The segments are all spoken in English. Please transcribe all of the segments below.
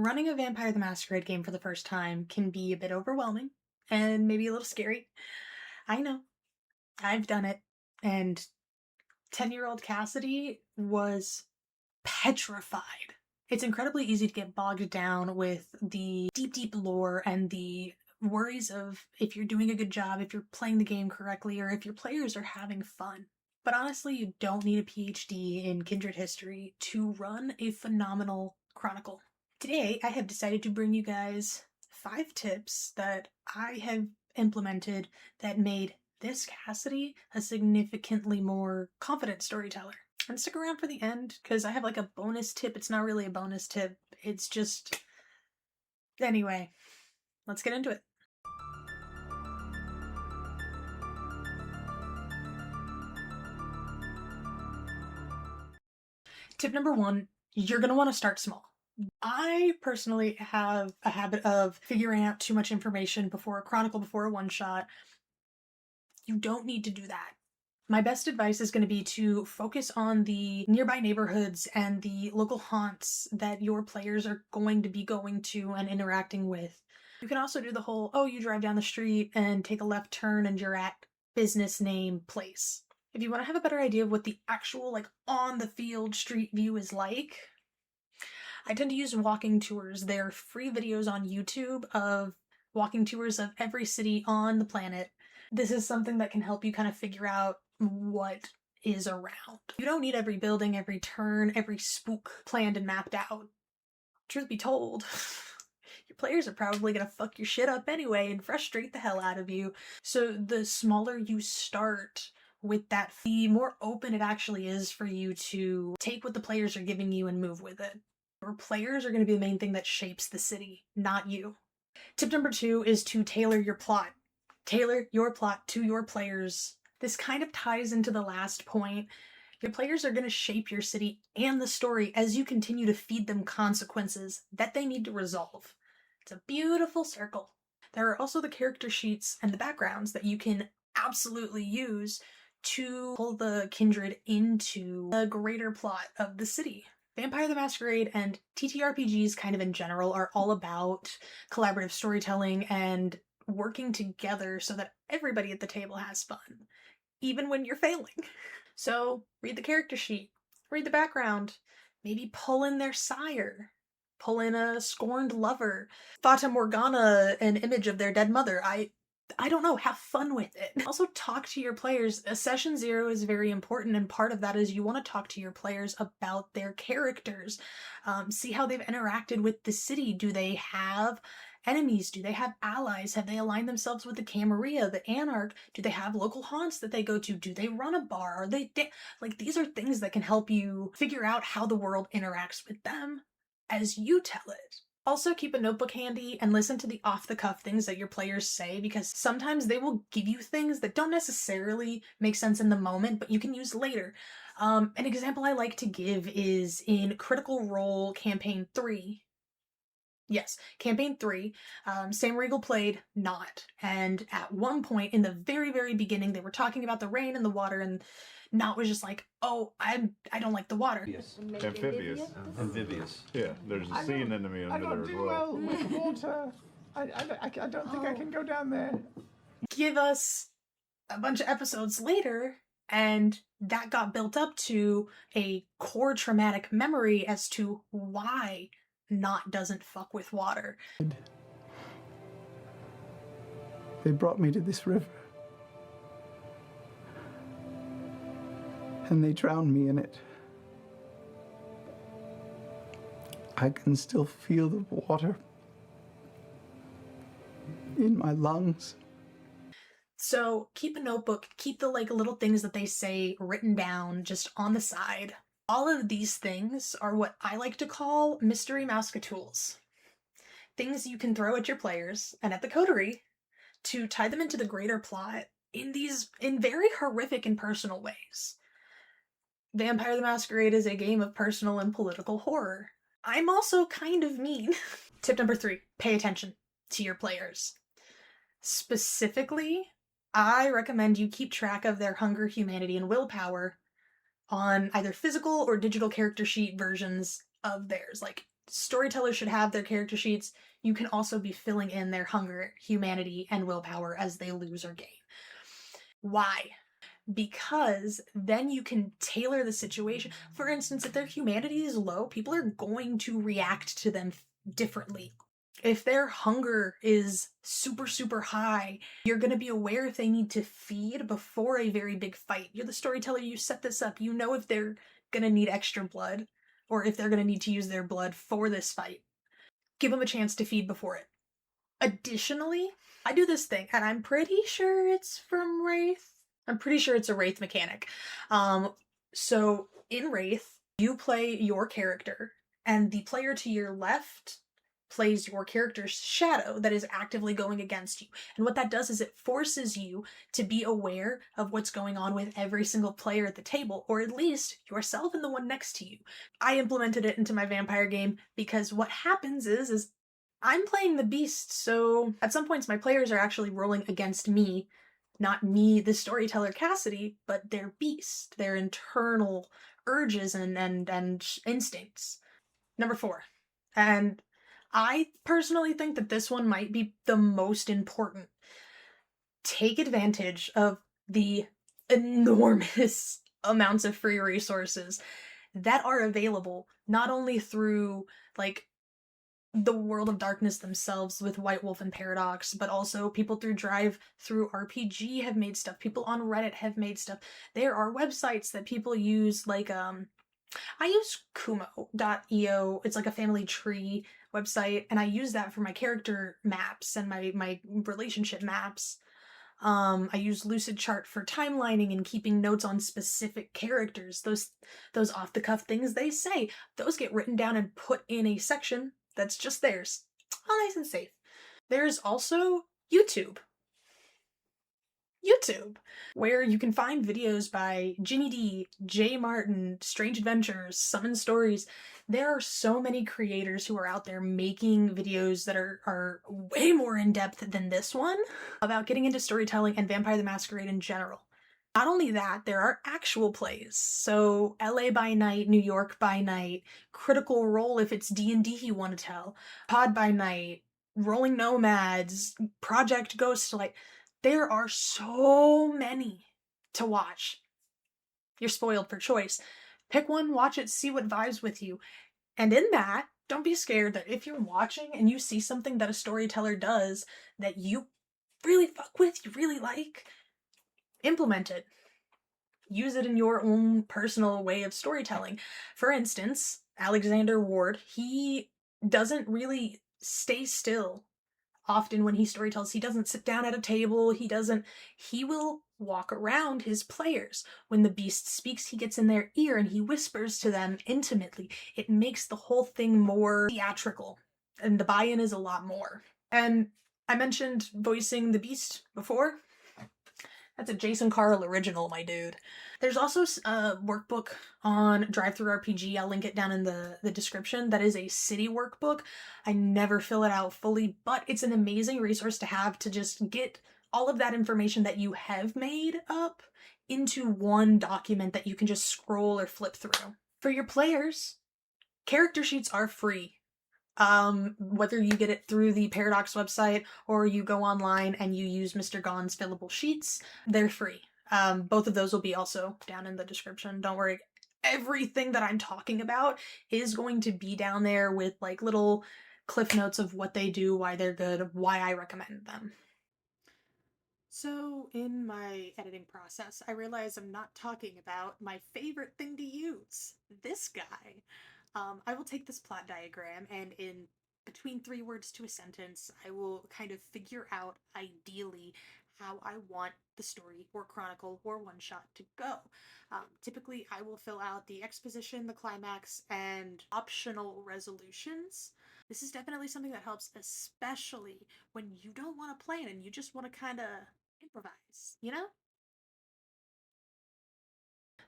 running a Vampire the Masquerade game for the first time can be a bit overwhelming and maybe a little scary. I know, I've done it, and 10-year-old Cassidy was petrified. It's incredibly easy to get bogged down with the deep lore and the worries of if you're doing a good job, if you're playing the game correctly, or if your players are having fun. But honestly, you don't need a PhD in Kindred history to run a phenomenal chronicle. Today, I have decided to bring you guys 5 tips that I have implemented that made this Cassidy a significantly more confident storyteller. And stick around for the end, because I have like a bonus tip. It's not really a bonus tip, it's just... Anyway, let's get into it. Tip number 1, you're going to want to start small. I personally have a habit of figuring out too much information before a chronicle, before a one-shot. You don't need to do that. My best advice is going to be to focus on the nearby neighborhoods and the local haunts that your players are going to be going to and interacting with. You can also do the whole, oh, you drive down the street and take a left turn and you're at business name place. If you want to have a better idea of what the actual, like, on-the-field street view is like, I tend to use walking tours. They're free videos on YouTube of walking tours of every city on the planet. This is something that can help you kind of figure out what is around. You don't need every building, every turn, every spook planned and mapped out. Truth be told, your players are probably gonna fuck your shit up anyway and frustrate the hell out of you. So the smaller you start with that, the more open it actually is for you to take what the players are giving you and move with it. Your players are going to be the main thing that shapes the city, not you. Tip number 2 is to tailor your plot. Tailor your plot to your players. This kind of ties into the last point. Your players are going to shape your city and the story as you continue to feed them consequences that they need to resolve. It's a beautiful circle. There are also the character sheets and the backgrounds that you can absolutely use to pull the Kindred into the greater plot of the city. Vampire the Masquerade and TTRPGs kind of in general are all about collaborative storytelling and working together so that everybody at the table has fun, even when you're failing. So read the character sheet, read the background, maybe pull in their sire, pull in a scorned lover, Fata Morgana, an image of their dead mother. I don't know, have fun with it. Also talk to your players. Session 0 is very important, and part of that is you want to talk to your players about their characters. See how they've interacted with the city. Do they have enemies? Do they have allies? Have they aligned themselves with the Camarilla, the Anarch? Do they have local haunts that they go to? Do they run a bar? Are they like, these are things that can help you figure out how the world interacts with them as you tell it. Also, keep a notebook handy and listen to the off-the-cuff things that your players say, because sometimes they will give you things that don't necessarily make sense in the moment, but you can use later. An example I like to give is in Critical Role Campaign 3. Yes, Campaign 3, Sam Riegel played Not, and at one point in the very beginning they were talking about the rain and the water, and Not was just like, oh, I don't like the water. Amphibious. Amphibious. Yeah, there's a sea anemone I under there don't as do well. well with water. I don't think I can go down there. Give us a bunch of episodes later, and that got built up to a core traumatic memory as to why Not doesn't fuck with water. They brought me to this river. And they drowned me in it. I can still feel the water in my lungs. So keep a notebook, keep the little things that they say written down just on the side. All of these things are what I like to call mystery Mouseketools. Things you can throw at your players and at the coterie to tie them into the greater plot in very horrific and personal ways. Vampire the Masquerade is a game of personal and political horror. I'm also kind of mean. Tip number 3, pay attention to your players. Specifically, I recommend you keep track of their hunger, humanity, and willpower on either physical or digital character sheet versions of theirs. Like, storytellers should have their character sheets, you can also be filling in their hunger, humanity, and willpower as they lose or gain. Why? Because then you can tailor the situation. For instance, if their humanity is low, people are going to react to them differently. If their hunger is super, super high, you're going to be aware if they need to feed before a very big fight. You're the storyteller, you set this up, you know if they're going to need extra blood or if they're going to need to use their blood for this fight. Give them a chance to feed before it. Additionally, I do this thing, and I'm pretty sure it's from Wraith. I'm pretty sure it's a Wraith mechanic. So in Wraith, you play your character, and the player to your left plays your character's shadow that is actively going against you. And what that does is it forces you to be aware of what's going on with every single player at the table, or at least yourself and the one next to you. I implemented it into my vampire game because what happens is I'm playing the beast, so at some points my players are actually rolling against me. Not me, the storyteller Cassidy, but their beast, their internal urges and instincts. Number 4. And I personally think that this one might be the most important. Take advantage of the enormous amounts of free resources that are available, not only through, like, the World of Darkness themselves with White Wolf and Paradox, but also people through Drive, through RPG have made stuff. People on Reddit have made stuff. There are websites that people use, like, I use Kumo.io. It's like a family tree website, and I use that for my character maps and my relationship maps. I use Lucidchart for timelining and keeping notes on specific characters. Those off-the-cuff things they say, those get written down and put in a section that's just theirs. All nice and safe. There's also YouTube, where you can find videos by Ginny D, Jay Martin, Strange Adventures, Summon Stories. There are so many creators who are out there making videos that are way more in-depth than this one about getting into storytelling and Vampire the Masquerade in general. Not only that, there are actual plays. So LA by Night, New York by Night, Critical Role if it's D&D you want to tell, Pod by Night, Rolling Nomads, Project Ghostlight. There are so many to watch. You're spoiled for choice. Pick one, watch it, see what vibes with you. And in that, don't be scared that if you're watching and you see something that a storyteller does that you really fuck with, you really like, implement it. Use it in your own personal way of storytelling. For instance, Alexander Ward, he doesn't really stay still. Often when he storytells, he doesn't sit down at a table, he will walk around his players. When the beast speaks, he gets in their ear and he whispers to them intimately. It makes the whole thing more theatrical, and the buy-in is a lot more. And I mentioned voicing the beast before. That's a Jason Carl original, my dude. There's also a workbook on DriveThruRPG. I'll link it down in the description. That is a city workbook. I never fill it out fully, but it's an amazing resource to have to just get all of that information that you have made up into one document that you can just scroll or flip through. For your players, character sheets are free. Whether you get it through the Paradox website or you go online and you use Mr. Gon's fillable sheets, they're free. Both of those will be also down in the description. Don't worry. Everything that I'm talking about is going to be down there with like little cliff notes of what they do, why they're good, why I recommend them. So in my editing process, I realize I'm not talking about my favorite thing to use, this guy. I will take this plot diagram and in between 3 words to a sentence, I will kind of figure out ideally how I want the story or chronicle or one-shot to go. Typically, I will fill out the exposition, the climax, and optional resolutions. This is definitely something that helps, especially when you don't want to plan and you just want to kind of improvise, you know?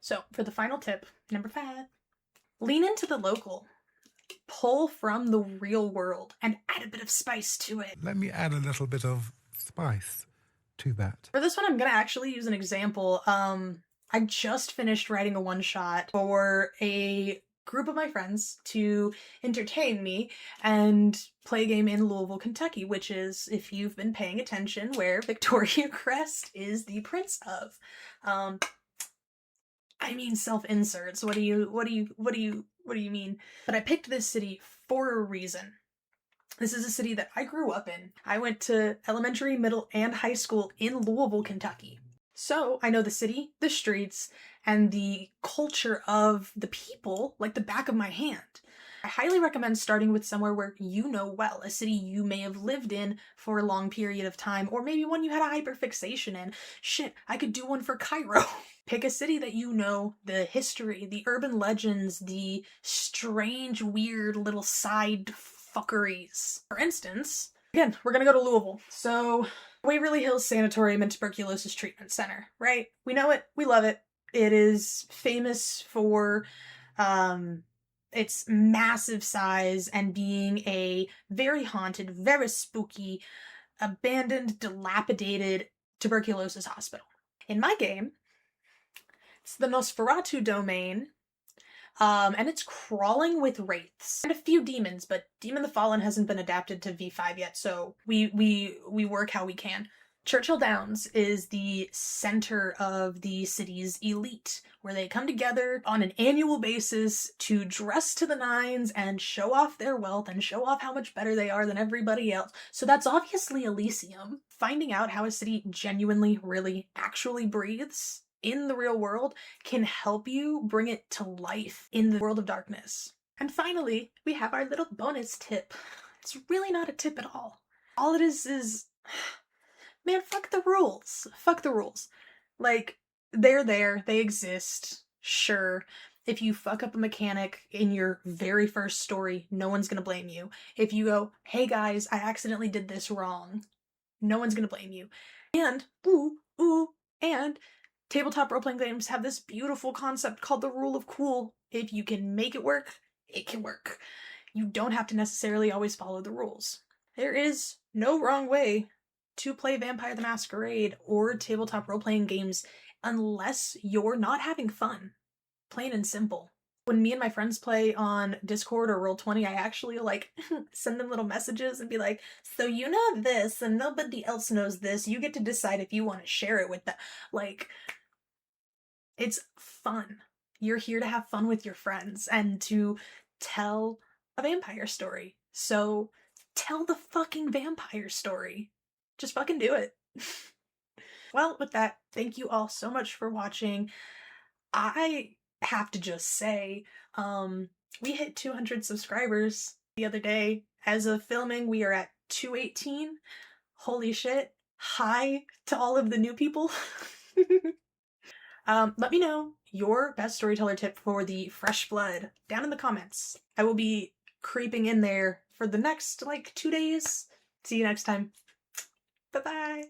So, for the final tip, number 5, lean into the local. Pull from the real world and add a bit of spice to it. Let me add a little bit of spice to that. For this one, I'm going to actually use an example. I just finished writing a one-shot for a group of my friends to entertain me and play a game in Louisville, Kentucky, which is, if you've been paying attention, where Victoria Crest is the prince of. I mean, self-inserts. What do you mean? But I picked this city for a reason. This is a city that I grew up in. I went to elementary, middle, and high school in Louisville, Kentucky. So I know the city, the streets, and the culture of the people like the back of my hand. I highly recommend starting with somewhere where you know well, a city you may have lived in for a long period of time, or maybe one you had a hyperfixation in. Shit, I could do one for Cairo. Pick a city that you know, the history, the urban legends, the strange, weird little side fuckeries. For instance, again, we're gonna go to Louisville. So, Waverly Hills Sanatorium and Tuberculosis Treatment Center, right? We know it, we love it. It is famous for its massive size and being a very haunted, very spooky, abandoned, dilapidated tuberculosis hospital. In my game, it's the Nosferatu domain, and it's crawling with wraiths and a few demons, but Demon the Fallen hasn't been adapted to V5 yet, so we work how we can. Churchill Downs is the center of the city's elite, where they come together on an annual basis to dress to the nines and show off their wealth and show off how much better they are than everybody else. So that's obviously Elysium. Finding out how a city genuinely, really, actually breathes in the real world can help you bring it to life in the world of darkness. And finally, we have our little bonus tip. It's really not a tip at all. All it is... Man, fuck the rules. Fuck the rules. Like, they're there, they exist, sure. If you fuck up a mechanic in your very first story, no one's gonna blame you. If you go, hey guys, I accidentally did this wrong, no one's gonna blame you. And, and tabletop role-playing games have this beautiful concept called the rule of cool. If you can make it work, it can work. You don't have to necessarily always follow the rules. There is no wrong way to play Vampire the Masquerade or tabletop role-playing games unless you're not having fun. Plain and simple. When me and my friends play on Discord or Roll20, I actually send them little messages and be like, so you know this and nobody else knows this, you get to decide if you want to share it with them. It's fun. You're here to have fun with your friends and to tell a vampire story. So tell the fucking vampire story. Just fucking do it. Well, with that, thank you all so much for watching. I have to just say, we hit 200 subscribers the other day. As of filming, we are at 218. Holy shit. Hi to all of the new people. Let me know your best storyteller tip for the fresh blood down in the comments. I will be creeping in there for the next 2 days. See you next time. Bye-bye.